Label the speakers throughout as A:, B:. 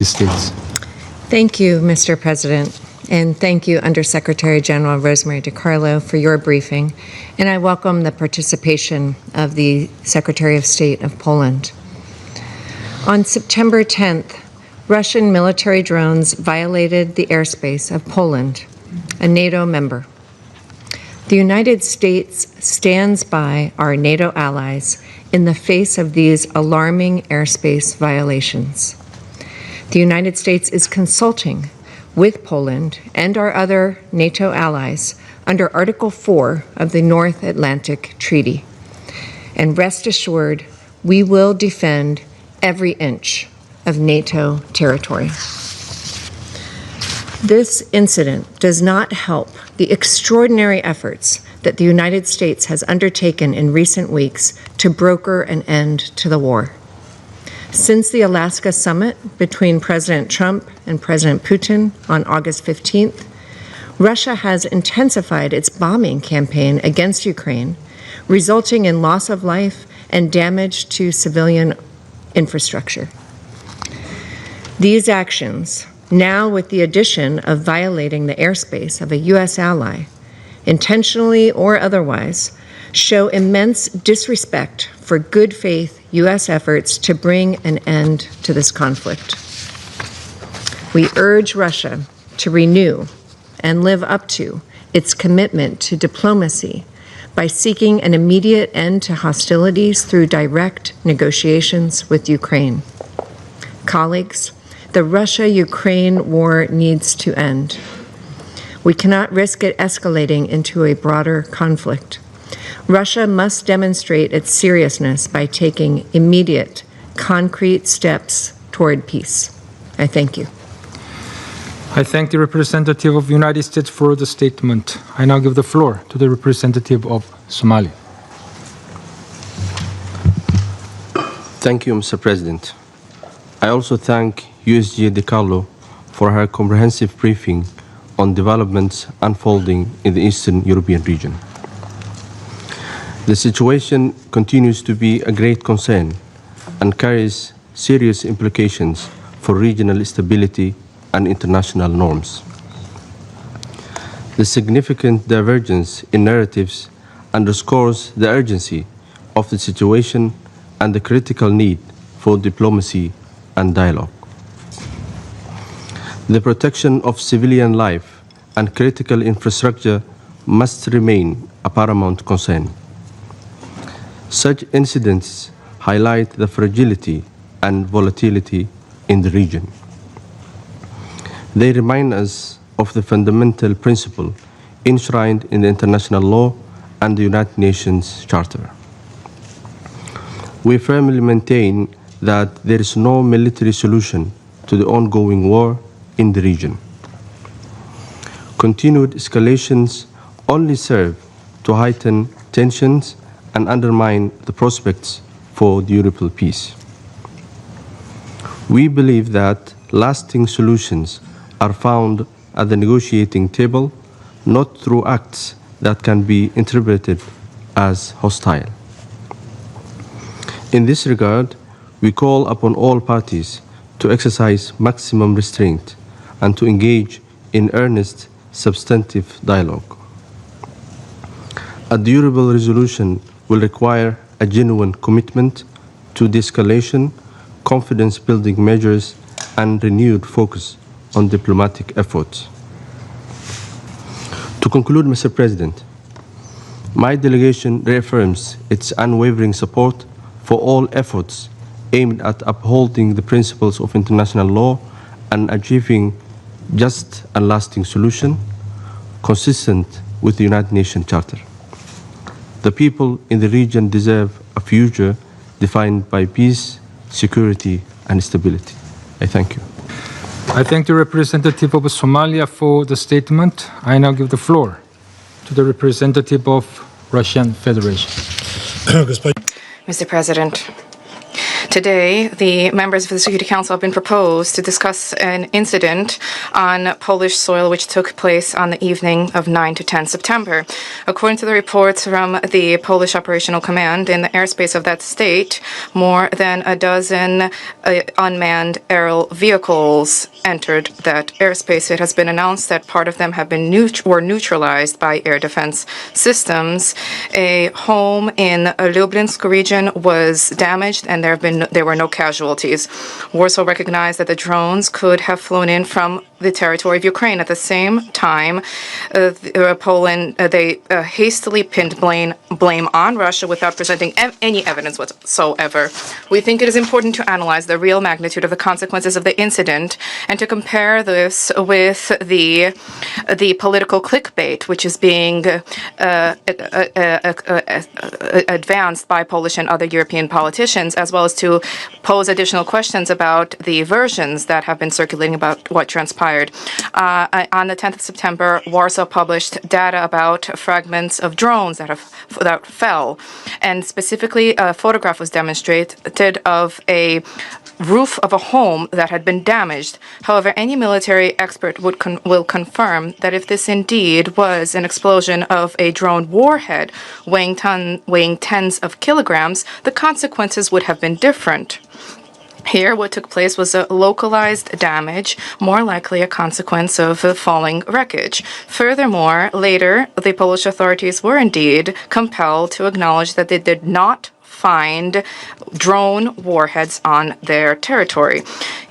A: States.
B: Thank you, Mr. President, and thank you, Undersecretary General Rosemary DiCarlo, for your briefing, and I welcome the participation of the Secretary of State of Poland. On September 10th, Russian military drones violated the airspace of Poland, a NATO member. The United States stands by our NATO allies in the face of these alarming airspace violations. The United States is consulting with Poland and our other NATO allies under Article 4 of the North Atlantic Treaty. And rest assured, we will defend every inch of NATO territory. This incident does not help the extraordinary efforts that the United States has undertaken in recent weeks to broker an end to the war. Since the Alaska summit between President Trump and President Putin on August 15th, Russia has intensified its bombing campaign against Ukraine, resulting in loss of life and damage to civilian infrastructure. These actions, now with the addition of violating the airspace of a U.S. ally, intentionally or otherwise, show immense disrespect for good faith U.S. efforts to bring an end to this conflict. We urge Russia to renew and live up to its commitment to diplomacy by seeking an immediate end to hostilities through direct negotiations with Ukraine. Colleagues, the Russia-Ukraine war needs to end. We cannot risk it escalating into a broader conflict. Russia must demonstrate its seriousness by taking immediate, concrete steps toward peace. I thank you.
A: I thank the representative of the United States for the statement. I now give the floor to the representative of Somalia.
C: Thank you, Mr. President. I also thank USG DiCarlo for her comprehensive briefing on developments unfolding in the Eastern European region. The situation continues to be a great concern and carries serious implications for regional stability and international norms. The significant divergence in narratives underscores the urgency of the situation and the critical need for diplomacy and dialogue. The protection of civilian life and critical infrastructure must remain a paramount concern. Such incidents highlight the fragility and volatility in the region. They remind us of the fundamental principle enshrined in the international law and the United Nations Charter. We firmly maintain that there is no military solution to the ongoing war in the region. Continued escalations only serve to heighten tensions and undermine the prospects for durable peace. We believe that lasting solutions are found at the negotiating table, not through acts that can be interpreted as hostile. In this regard, we call upon all parties to exercise maximum restraint and to engage in earnest, substantive dialogue. A durable resolution will require a genuine commitment to de-escalation, confidence-building measures, and renewed focus on diplomatic efforts. To conclude, Mr. President, my delegation reaffirms its unwavering support for all efforts aimed at upholding the principles of international law and achieving just and lasting solution consistent with the United Nations Charter. The people in the region deserve a future defined by peace, security, and stability. I thank you.
A: I thank the representative of Somalia for the statement. I now give the floor to the representative of Russian Federation.
D: Mr. President, Today, the members of the Security Council have been proposed to discuss an incident on Polish soil which took place on the evening of 9 to 10 September. According to the reports from the Polish Operational Command, in the airspace of that state, more than a dozen unmanned aerial vehicles entered that airspace. It has been announced that part of them have been neutralized by air defense systems. A home in Lublinsk region was damaged, and there were no casualties. Warsaw recognized that the drones could have flown in from the territory of Ukraine. At the same time, Poland they hastily pinned blame on Russia without presenting any evidence whatsoever. We think it is important to analyze the real magnitude of the consequences of the incident and to compare this with the political clickbait which is being advanced by Polish and other European politicians, as well as to pose additional questions about the versions that have been circulating about what transpired. On the 10th of September, Warsaw published data about fragments of drones that fell, and specifically a photograph was demonstrated of a roof of a home that had been damaged. However, any military expert will confirm that if this indeed was an explosion of a drone warhead weighing tens of kilograms, the consequences would have been different. Here, what took place was a localized damage, more likely a consequence of falling wreckage. Furthermore, later, the Polish authorities were indeed compelled to acknowledge that they did not find drone warheads on their territory.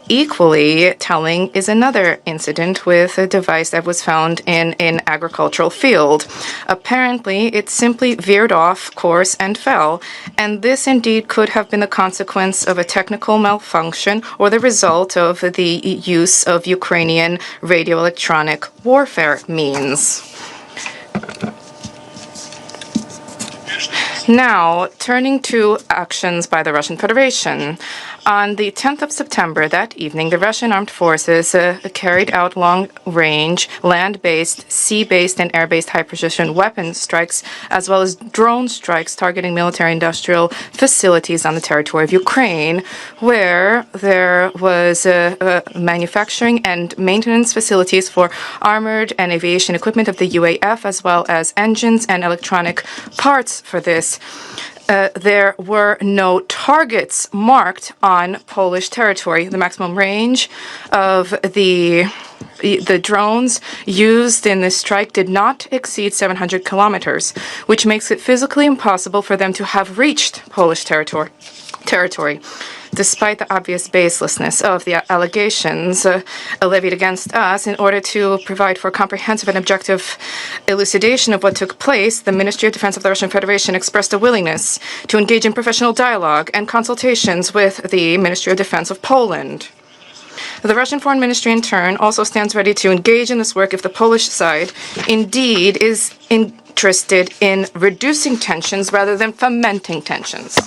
D: Equally telling is another incident with a device that was found in an agricultural field. Apparently, it simply veered off course and fell, and this indeed could have been the consequence of a technical malfunction or the result of the use of Ukrainian radio-electronic warfare means. Now, turning to actions by the Russian Federation. On the 10th of September, that evening, the Russian armed forces carried out long-range, land-based, sea-based, and air-based high-precision weapon strikes, as well as drone strikes targeting military-industrial facilities on the territory of Ukraine, where there was manufacturing and maintenance facilities for armored and aviation equipment of the UAF, as well as engines and electronic parts for this. There were no targets marked on Polish territory. The maximum range of the drones used in this strike did not exceed 700 kilometers, which makes it physically impossible for them to have reached Polish territory. Despite the obvious baselessness of the allegations levied against us, in order to provide for comprehensive and objective elucidation of what took place, the Ministry of Defense of the Russian Federation expressed a willingness to engage in professional dialogue and consultations with the Ministry of Defense of Poland. The Russian Foreign Ministry, in turn, also stands ready to engage in this work if the Polish side indeed is interested in reducing tensions rather than fomenting tensions.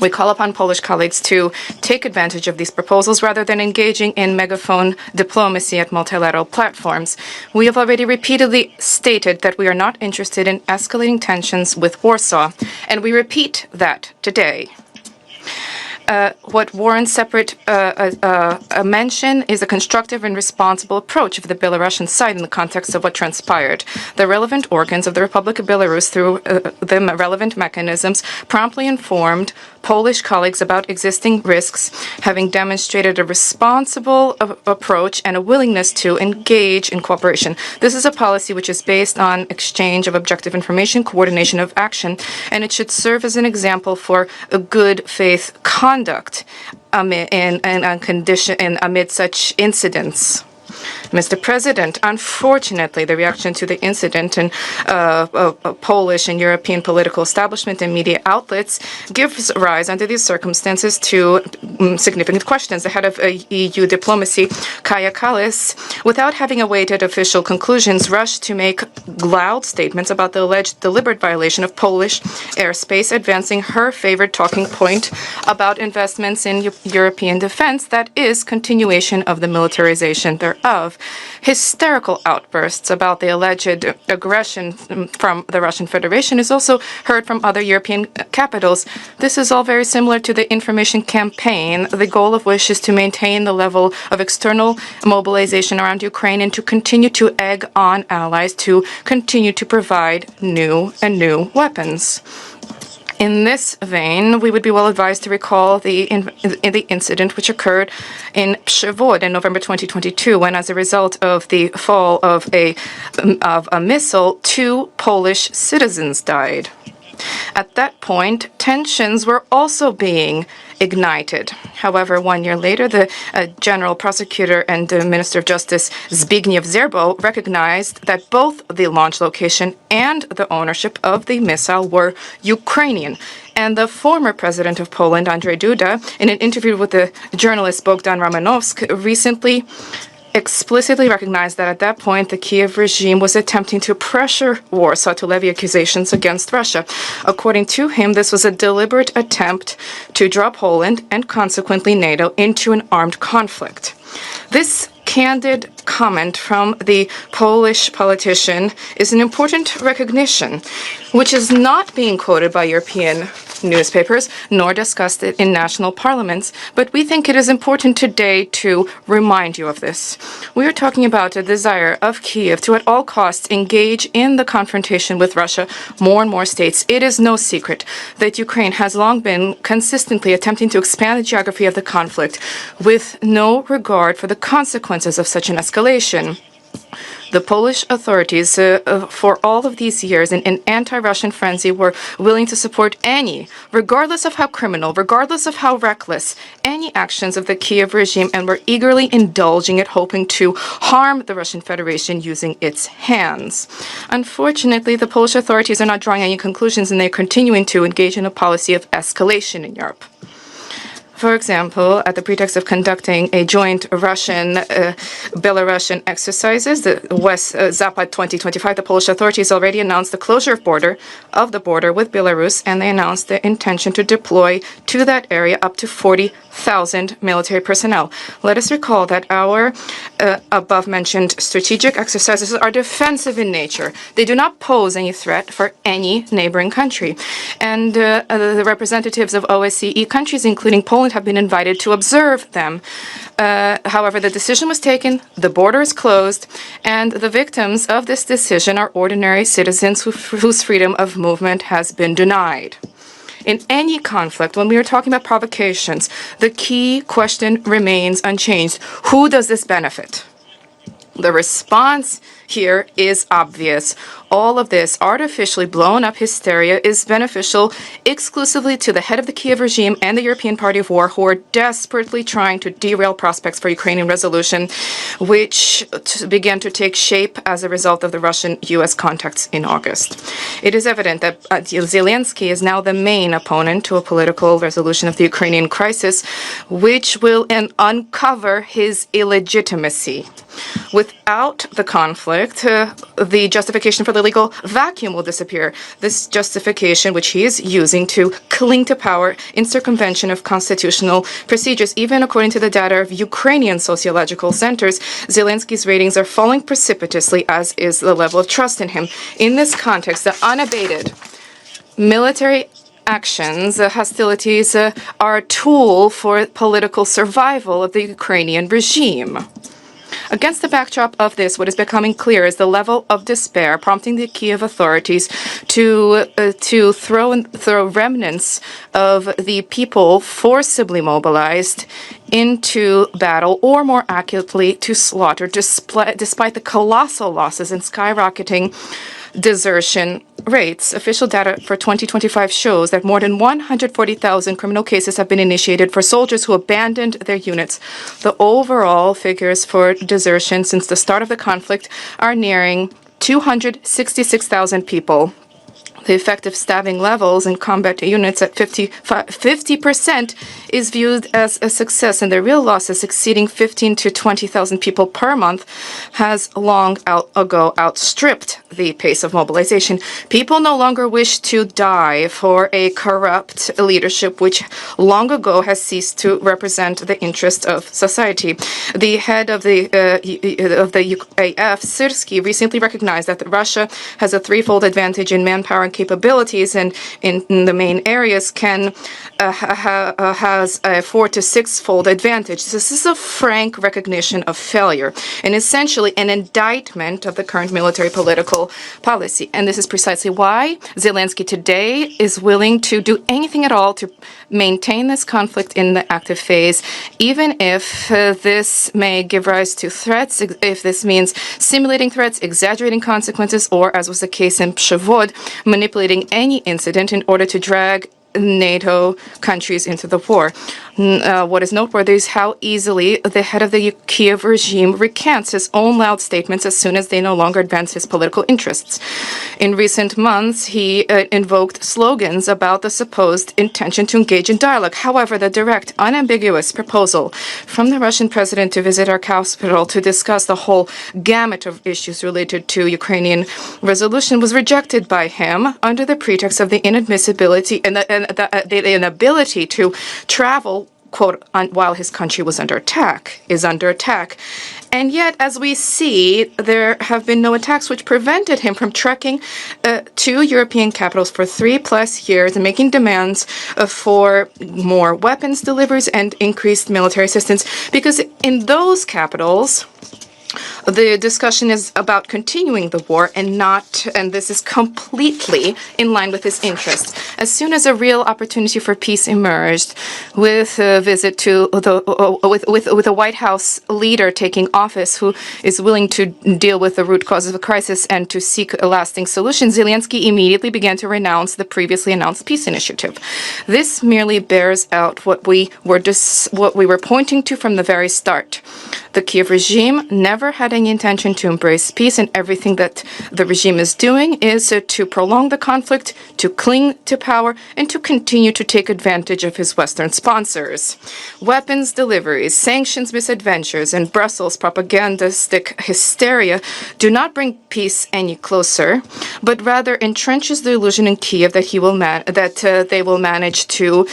D: We call upon Polish colleagues to take advantage of these proposals rather than engaging in megaphone diplomacy at multilateral platforms. We have already repeatedly stated that we are not interested in escalating tensions with Warsaw, and we repeat that today. What warrants separate mention is a constructive and responsible approach of the Belarusian side in the context of what transpired. The relevant organs of the Republic of Belarus, through the relevant mechanisms, promptly informed Polish colleagues about existing risks, having demonstrated a responsible approach and a willingness to engage in cooperation. This is a policy which is based on exchange of objective information, coordination of action, and it should serve as an example for a good faith conduct amid such incidents. Mr. President, unfortunately, the reaction to the incident in Polish and European political establishment and media outlets gives rise, under these circumstances, to significant questions. The head of EU diplomacy, Kaja Kallas, without having awaited official conclusions, rushed to make loud statements about the alleged deliberate violation of Polish airspace, advancing her favorite talking point about investments in European defense, that is, continuation of the militarization thereof. of hysterical outbursts about the alleged aggression from the Russian Federation is also heard from other European capitals. This is all very similar to the information campaign, the goal of which is to maintain the level of external mobilization around Ukraine and to continue to egg on allies to continue to provide new and new weapons. In this vein, we would be well advised to recall the incident which occurred in Przewód in November 2022, when, as a result of the fall of a missile, 2 Polish citizens died. At that point, tensions were also being ignited. However, 1 year later, the General Prosecutor and Minister of Justice Zbigniew Zerbo recognized that both the launch location and the ownership of the missile were Ukrainian. And the former president of Poland, Andrzej Duda, in an interview with the journalist Bogdan Romanowski, recently explicitly recognized that at that point the Kiev regime was attempting to pressure Warsaw to levy accusations against Russia. According to him, this was a deliberate attempt to draw Poland and consequently NATO into an armed conflict. This candid comment from the Polish politician is an important recognition, which is not being quoted by European newspapers nor discussed it in national parliaments, but we think it is important today to remind you of this. We are talking about a desire of Kiev to at all costs engage in the confrontation with Russia. More and more states. It is no secret that Ukraine has long been consistently attempting to expand the geography of the conflict with no regard for the consequences of such an escalation. The Polish authorities, for all of these years, in an anti-Russian frenzy, were willing to support any, regardless of how criminal, regardless of how reckless, any actions of the Kiev regime, and were eagerly indulging it, hoping to harm the Russian Federation using its hands. Unfortunately, the Polish authorities are not drawing any conclusions, and they're continuing to engage in a policy of escalation in Europe. For example, at the pretext of conducting a joint Russian-Belarusian exercises, the West Zapad 2025, the Polish authorities already announced the closure of the border with Belarus, and they announced their intention to deploy to that area up to 40,000 military personnel. Let us recall that our above-mentioned strategic exercises are defensive in nature. They do not pose any threat for any neighboring country. And the representatives of OSCE countries, including Poland, have been invited to observe them. However, the decision was taken, the border is closed, and the victims of this decision are ordinary citizens whose freedom of movement has been denied. In any conflict, when we are talking about provocations, the key question remains unchanged. Who does this benefit? The response here is obvious. All of this artificially blown up hysteria is beneficial exclusively to the head of the Kiev regime and the European Party of War, who are desperately trying to derail prospects for Ukrainian resolution, which began to take shape as a result of the Russian-US contacts in August. It is evident that Zelensky is now the main opponent to a political resolution of the Ukrainian crisis, which will uncover his illegitimacy. Without the conflict, the justification for the legal vacuum will disappear. This justification, which he is using to cling to power in circumvention of constitutional procedures. Even according to the data of Ukrainian sociological centers, Zelensky's ratings are falling precipitously, as is the level of trust in him. In this context, the unabated military actions, hostilities, are a tool for political survival of the Ukrainian regime. Against the backdrop of this, what is becoming clear is the level of despair prompting the Kiev authorities to throw remnants of the people forcibly mobilized into battle, or more accurately, to slaughter, despite the colossal losses and skyrocketing desertion rates. Official data for 2025 shows that more than 140,000 criminal cases have been initiated for soldiers who abandoned their units. The overall figures for desertion since the start of the conflict are nearing 266,000 people. The effective stabbing levels in combat units at 50% is viewed as a success, and the real losses exceeding 15 to 20,000 people per month has long ago outstripped the pace of mobilization. People no longer wish to die for a corrupt leadership which long ago has ceased to represent the interest of society. The head of the UAF, Syrsky, recently recognized that Russia has a threefold advantage in manpower and capabilities, and in the main areas has a 4 to 6-fold advantage. This is a frank recognition of failure and essentially an indictment of the current military political policy. And this is precisely why Zelensky today is willing to do anything at all to maintain this conflict in the active phase, even if this may give rise to threats, if this means simulating threats, exaggerating consequences, or, as was the case in Przewod, manipulating any incident in order to drag NATO countries into the war. What is noteworthy is how easily the head of the Kiev regime recants his own loud statements as soon as they no longer advance his political interests. In recent months, he invoked slogans about the supposed intention to engage in dialogue. However, the direct, unambiguous proposal from the Russian president to visit our capital to discuss the whole gamut of issues related to Ukrainian resolution was rejected by him under the pretext of the inadmissibility and the inability to travel, quote, while his country is under attack. And yet, as we see, there have been no attacks which prevented him from trekking to European capitals for 3+ years and making demands for more weapons deliveries and increased military assistance. Because in those capitals, the discussion is about continuing the war and this is completely in line with his interests. As soon as a real opportunity for peace emerged, with a visit to with a White House leader taking office who is willing to deal with the root causes of the crisis and to seek a lasting solution, Zelensky immediately began to renounce the previously announced peace initiative. This merely bears out what we were pointing to from the very start. The Kiev regime never had any intention to embrace peace, and everything that the regime is doing is to prolong the conflict, to cling to power, and to continue to take advantage of his Western sponsors. Weapons deliveries, sanctions misadventures, and Brussels propagandistic hysteria do not bring peace any closer, but rather entrenches the illusion in Kiev that they will manage to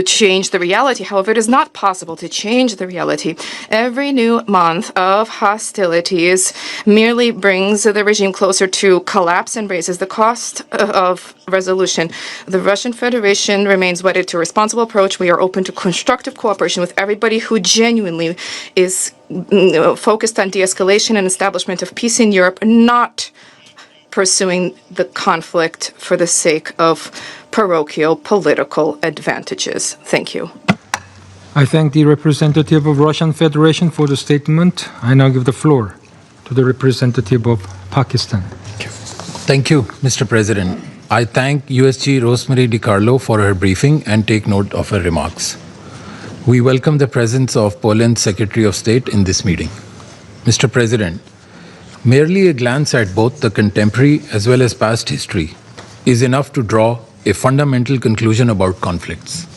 D: change the reality. However, it is not possible to change the reality. Every new month of hostilities merely brings the regime closer to collapse and raises the cost of resolution. The Russian Federation remains wedded to a responsible approach. We are open to constructive cooperation with everybody who genuinely is focused on de-escalation and establishment of peace in Europe, not pursuing the conflict for the sake of parochial political advantages. Thank you.
A: I thank the representative of Russian Federation for the statement. I now give the floor to the representative of Pakistan.
E: Thank you, Mr. President. I thank USG Rosemary DiCarlo for her briefing and take note of her remarks. We welcome the presence of Poland's Secretary of State in this meeting. Mr. President, merely a glance at both the contemporary as well as past history is enough to draw a fundamental conclusion about conflicts.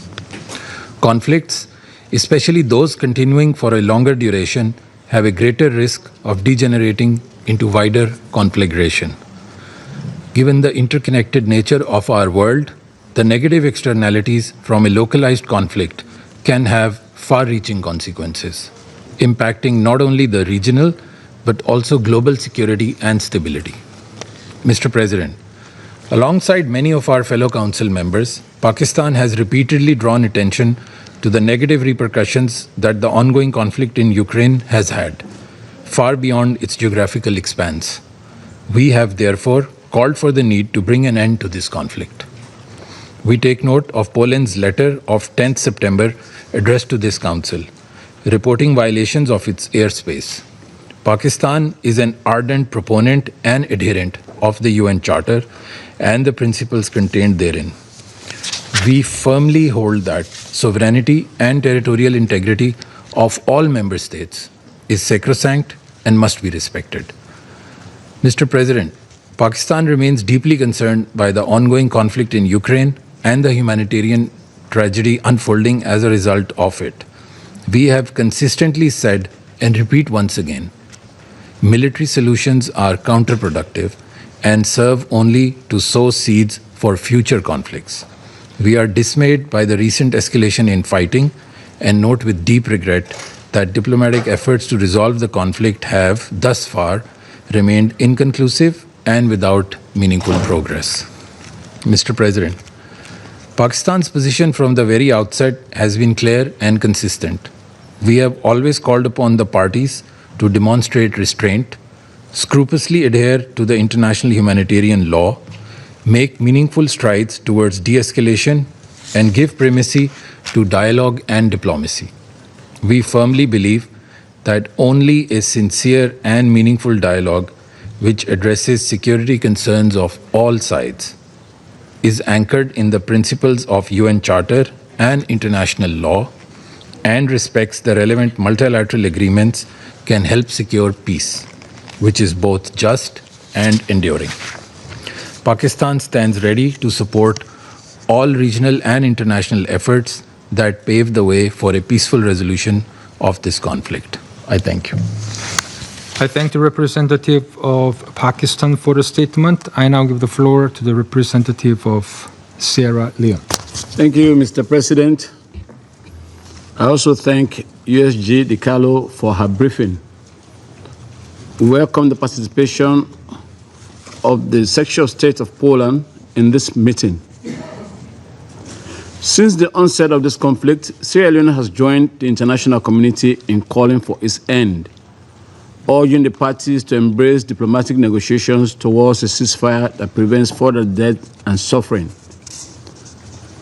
E: Conflicts, especially those continuing for a longer duration, have a greater risk of degenerating into wider conflagration. Given the interconnected nature of our world, the negative externalities from a localized conflict can have far-reaching consequences, impacting not only the regional but also global security and stability. Mr. President, alongside many of our fellow council members, Pakistan has repeatedly drawn attention to the negative repercussions that the ongoing conflict in Ukraine has had, far beyond its geographical expanse. We have therefore called for the need to bring an end to this conflict. We take note of Poland's letter of 10th September addressed to this council, reporting violations of its airspace. Pakistan is an ardent proponent and adherent of the UN Charter and the principles contained therein. We firmly hold that sovereignty and territorial integrity of all member states is sacrosanct and must be respected. Mr. President, Pakistan remains deeply concerned by the ongoing conflict in Ukraine and the humanitarian tragedy unfolding as a result of it. We have consistently said and repeat once again, military solutions are counterproductive and serve only to sow seeds for future conflicts. We are dismayed by the recent escalation in fighting and note with deep regret that diplomatic efforts to resolve the conflict have, thus far, remained inconclusive and without meaningful progress. Mr. President, Pakistan's position from the very outset has been clear and consistent. We have always called upon the parties to demonstrate restraint, scrupulously adhere to the international humanitarian law, make meaningful strides towards de-escalation, and give primacy to dialogue and diplomacy. We firmly believe that only a sincere and meaningful dialogue which addresses security concerns of all sides is anchored in the principles of UN Charter and international law and respects the relevant multilateral agreements can help secure peace, which is both just and enduring. Pakistan stands ready to support all regional and international efforts that pave the way for a peaceful resolution of this conflict. I thank you.
A: I thank the representative of Pakistan for the statement. I now give the floor to the representative of Sierra Leone.
F: Thank you, Mr. President. I also thank USG DiCarlo for her briefing. We welcome the participation of the Secretary of State of Poland in this meeting. Since the onset of this conflict, Sierra Leone has joined the international community in calling for its end, urging the parties to embrace diplomatic negotiations towards a ceasefire that prevents further death and suffering.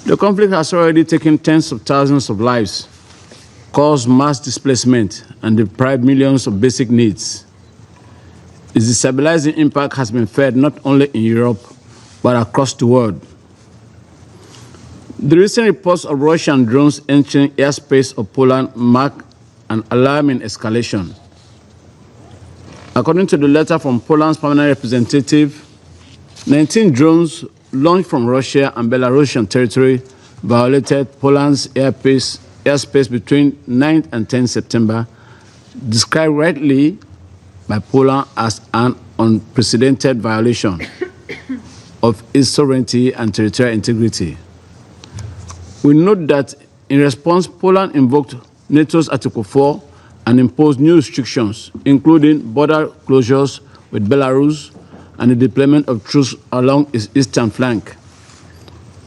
F: The conflict has already taken tens of thousands of lives, caused mass displacement, and deprived millions of basic needs. Its destabilizing impact has been felt not only in Europe, but across the world. The recent reports of Russian drones entering airspace of Poland mark an alarming escalation. According to the letter from Poland's permanent representative, 19 drones launched from Russia and Belarusian territory violated Poland's airspace between 9th and 10th September, described rightly by Poland as an unprecedented violation of its sovereignty and territorial integrity. We note that in response, Poland invoked NATO's Article 4 and imposed new restrictions, including border closures with Belarus and the deployment of troops along its eastern flank.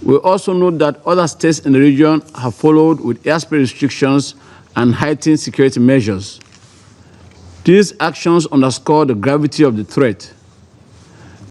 F: We also note that other states in the region have followed with airspace restrictions and heightened security measures. These actions underscore the gravity of the threat